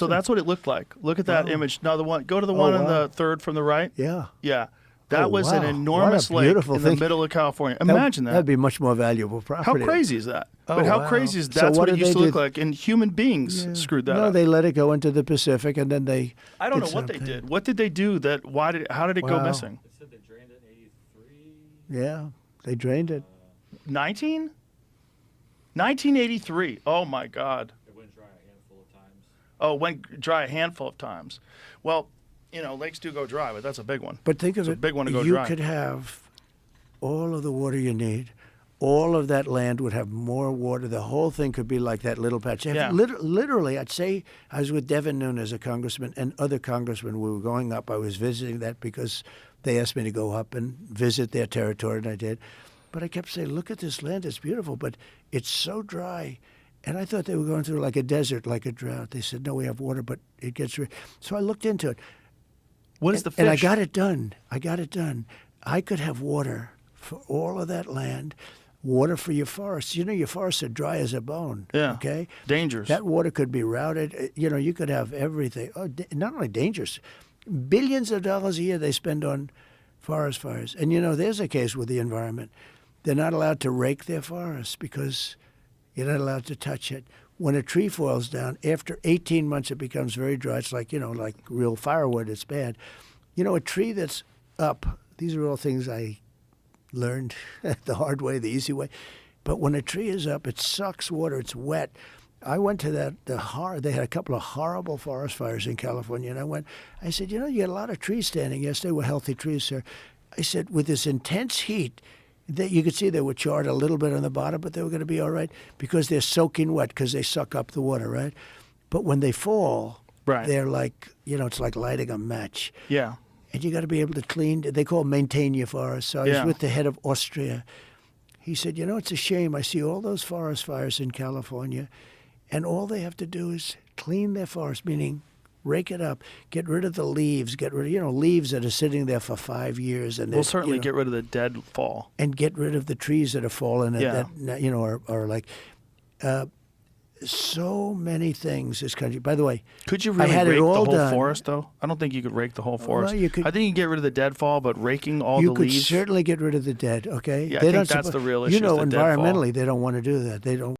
So that's what it looked like. Look at that image. Now go to the Oh, one on wow. the third from the right. Yeah. Yeah. That Oh, was wow. an enormous What a lake beautiful in the thing. middle of California. Imagine that. That'd be much more valuable How property. crazy is that? Oh, But how wow. crazy is So that's what what it did used they to look do? like, and human beings screwed that No, up. they let it go into the Pacific, and then they. I don't know did what they something. did. What did they do? How did it go Wow. missing? They said they drained it in 83. Yeah, they drained it. 1983. Oh my God. It went dry a handful of times. Oh, it went dry a handful of times. Well, lakes do go dry, but that's a big one. But think of It's a it. big one to go you dry. could have all of the water you need. All of that land would have more water. The whole thing could be like that little patch. Yeah. Literally, I'd say I was with Devin Nunes, a congressman, and other congressmen. We were going up. I was visiting that because they asked me to go up and visit their territory, and I did. But I kept saying, look at this land. It's beautiful, but it's so dry. And I thought they were going through like a desert, like a drought. They said, no, we have water, but it gets rid. So I looked into it. What is the fish? And I got it done. I could have water for all of that land, water for your forests. Your forests are dry as a bone. Yeah. Okay? Dangerous. That water could be routed. You could have everything. Oh, not only dangerous, billions of dollars a year they spend on forest fires. And, there's a case with the environment. They're not allowed to rake their forests because you're not allowed to touch it. When a tree falls down, after 18 months, it becomes very dry. It's like, like real firewood. It's bad. A tree that's up, these are all things I learned the hard way, the easy way. But when a tree is up, it sucks water. It's wet. I went to they had a couple of horrible forest fires in California. And I said, you had a lot of trees standing. Yes, they were healthy trees, sir. I said, with this intense heat, that you could see they were charred a little bit on the bottom, but they were going to be all right because they're soaking wet because they suck up the water, right? But when they fall, Right. they're like, it's like lighting a match. Yeah. And you got to be able to clean. They call it maintain your forest. So I was with the head of Austria. He said, it's a shame. I see all those forest fires in California, and all they have to do is clean their forest, meaning rake it up, get rid of the leaves, get rid of, leaves that are sitting there for 5 years. And We'll certainly get rid of the dead fall. And get rid of the trees that are fallen Yeah. that are like so many things this country. By the way, Could you I really had it rake the all whole done. forest, though? I don't think you could rake the whole forest. you could- I think you can get rid of the deadfall, but raking all you the could leaves. certainly get rid of the dead, okay? Yeah, I think that's the real issue, is the deadfall. Environmentally, they don't want to do that. They don't